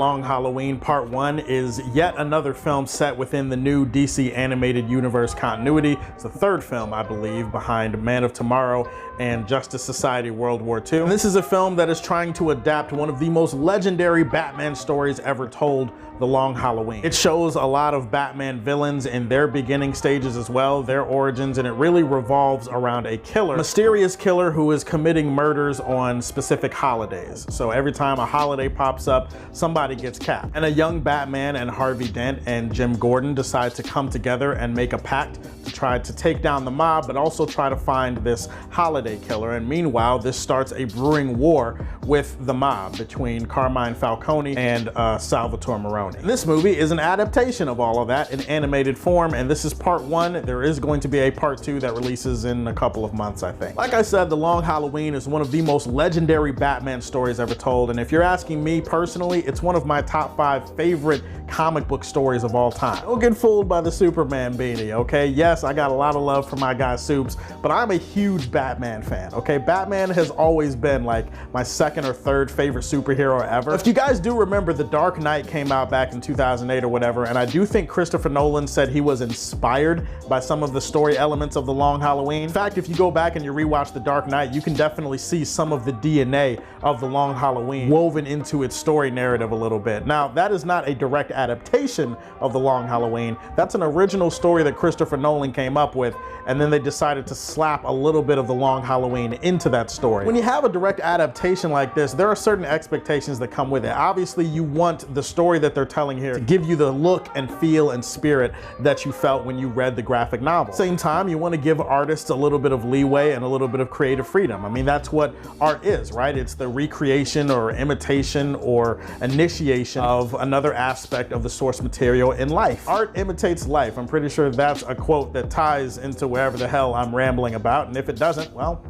Long Halloween Part 1 is yet another film set within the new DC Animated Universe continuity. It's the third film, I believe, behind Man of Tomorrow and Justice Society World War II. And this is a film that is trying to adapt one of the most legendary Batman stories ever told, The Long Halloween. It shows a lot of Batman villains in their beginning stages as well, their origins, and it really revolves around a killer, mysterious killer who is committing murders on specific holidays. So every time a holiday pops up, somebody gets capped. And a young Batman and Harvey Dent and Jim Gordon decide to come together and make a pact to try to take down the mob, but also try to find this holiday killer. And meanwhile, this starts a brewing war with the mob between Carmine Falcone and Salvatore Maroni. This movie is an adaptation of all of that in animated form, and this is part 1. There is going to be a part 2 that releases in a couple of months, I think. Like I said, The Long Halloween is one of the most legendary Batman stories ever told, and if you're asking me personally, it's one of my top 5 favorite comic book stories of all time. Don't get fooled by the Superman beanie, okay? Yes, I got a lot of love for my guy Supes, but I'm a huge Batman fan, okay? Batman has always been like my second or third favorite superhero ever. If you guys do remember, The Dark Knight came out back in 2008 or whatever, and I do think Christopher Nolan said he was inspired by some of the story elements of The Long Halloween. In fact, if you go back and you rewatch The Dark Knight, you can definitely see some of the DNA of The Long Halloween woven into its story narrative a little bit. Now, that is not a direct adaptation of The Long Halloween. That's an original story that Christopher Nolan came up with, and then they decided to slap a little bit of The Long Halloween into that story. When you have a direct adaptation like this, there are certain expectations that come with it. Obviously, you want the story that they're telling here to give you the look and feel and spirit that you felt when you read the graphic novel. Same time, you want to give artists a little bit of leeway and a little bit of creative freedom. I mean, that's what art is, right? It's the recreation or imitation or initiation of another aspect of the source material in life. Art imitates life. I'm pretty sure that's a quote that ties into wherever the hell I'm rambling about, and if it doesn't, well,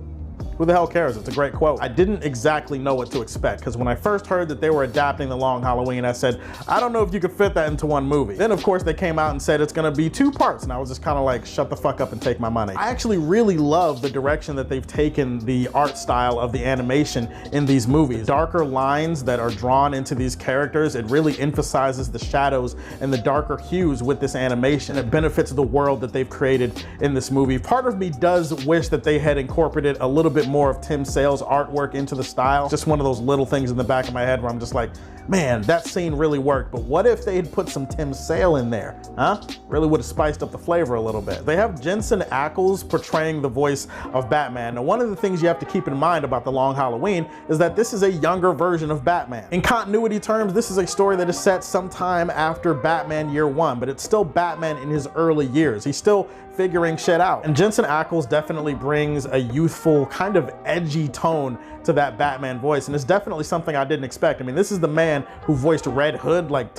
who the hell cares? It's a great quote. I didn't exactly know what to expect, because when I first heard that they were adapting The Long Halloween, I said, I don't know if you could fit that into one movie. Then of course they came out and said it's gonna be 2 parts, and I was just kind of like, shut the fuck up and take my money. I actually really love the direction that they've taken the art style of the animation in these movies. Darker lines that are drawn into these characters, it really emphasizes the shadows and the darker hues with this animation. It benefits the world that they've created in this movie. Part of me does wish that they had incorporated a little bit more of Tim Sale's artwork into the style. Just one of those little things in the back of my head where I'm just like, man, that scene really worked, but what if they had put some Tim Sale in there, huh? Really would have spiced up the flavor a little bit. They have Jensen Ackles portraying the voice of Batman. Now, one of the things you have to keep in mind about The Long Halloween is that this is a younger version of Batman. In continuity terms, this is a story that is set sometime after Batman Year One, but it's still Batman in his early years. He's still figuring shit out. And Jensen Ackles definitely brings a youthful, kind of edgy tone to that Batman voice, and it's definitely something I didn't expect. I mean, this is the man who voiced Red Hood like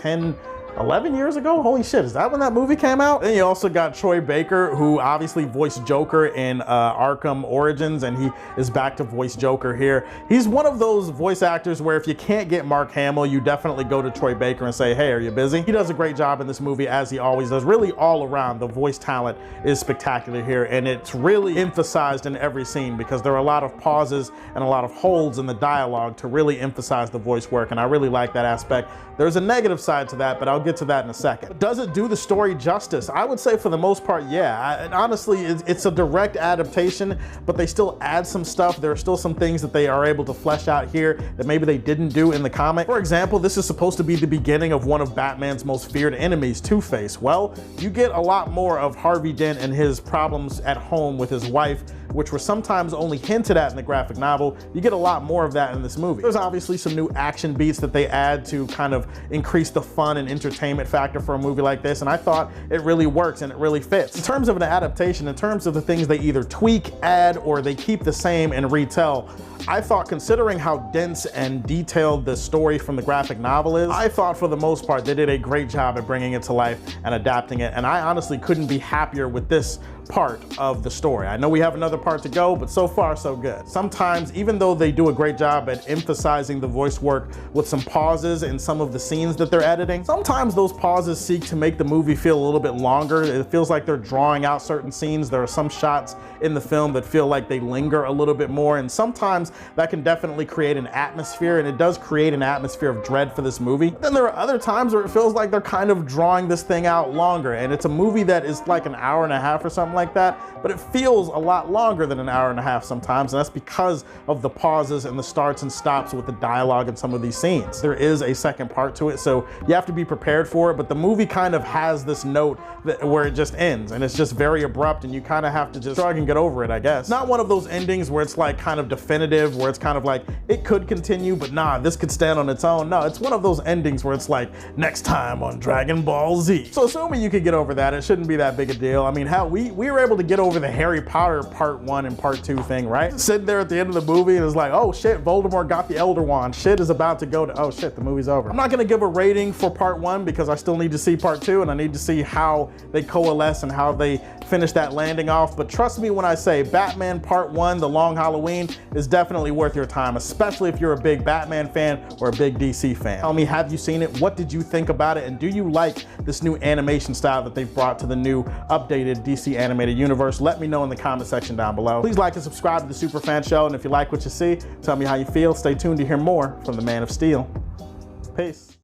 11 years ago? Holy shit, is that when that movie came out? Then you also got Troy Baker, who obviously voiced Joker in Arkham Origins, and he is back to voice Joker here. He's one of those voice actors where if you can't get Mark Hamill, you definitely go to Troy Baker and say, hey, are you busy? He does a great job in this movie, as he always does. Really all around, the voice talent is spectacular here, and it's really emphasized in every scene because there are a lot of pauses and a lot of holds in the dialogue to really emphasize the voice work, and I really like that aspect. There's a negative side to that, but I'll get to that in a second. But does it do the story justice? I would say for the most part, yeah. Honestly, it's a direct adaptation, but they still add some stuff. There are still some things that they are able to flesh out here that maybe they didn't do in the comic. For example, this is supposed to be the beginning of one of Batman's most feared enemies, Two-Face. Well, you get a lot more of Harvey Dent and his problems at home with his wife, which were sometimes only hinted at in the graphic novel. You get a lot more of that in this movie. There's obviously some new action beats that they add to kind of increase the fun and entertainment factor for a movie like this, and I thought it really works and it really fits. In terms of an adaptation, in terms of the things they either tweak, add, or they keep the same and retell, I thought, considering how dense and detailed the story from the graphic novel is, I thought for the most part they did a great job at bringing it to life and adapting it, and I honestly couldn't be happier with this part of the story. I know we have another part to go, but so far so good. Sometimes, even though they do a great job at emphasizing the voice work with some pauses in some of the scenes that they're editing, sometimes those pauses seek to make the movie feel a little bit longer. It feels like they're drawing out certain scenes. There are some shots in the film that feel like they linger a little bit more, and sometimes that can definitely create an atmosphere, and it does create an atmosphere of dread for this movie. Then there are other times where it feels like they're kind of drawing this thing out longer, and it's a movie that is like an hour and a half or something like that, but it feels a lot longer than an hour and a half sometimes, and that's because of the pauses and the starts and stops with the dialogue in some of these scenes. There is a second part to it, so you have to be prepared for it, but the movie kind of has this note where it just ends, and it's just very abrupt, and you kind of have to just shrug and get over it, I guess. Not one of those endings where it's like kind of definitive, where it's kind of like, it could continue, but nah, this could stand on its own. No, it's one of those endings where it's like, next time on Dragon Ball Z. So assuming you could get over that, it shouldn't be that big a deal. I mean, hell, we were able to get over the Harry Potter part 1 and part 2 thing, right? Sitting there at the end of the movie and it's like, oh shit, Voldemort got the Elder Wand. Shit is about to go to, oh shit, the movie's over. I'm not gonna give a rating for part 1 because I still need to see part 2, and I need to see how they coalesce and how they finish that landing off. But trust me when I say Batman Part 1, The Long Halloween, is definitely worth your time, especially if you're a big Batman fan or a big DC fan. Tell me, have you seen it? What did you think about it? And do you like this new animation style that they've brought to the new updated DC animated universe? Let me know in the comment section down below. Please like and subscribe to the Superfan Show, and if you like what you see, tell me how you feel. Stay tuned to hear more from the Man of Steel. Peace.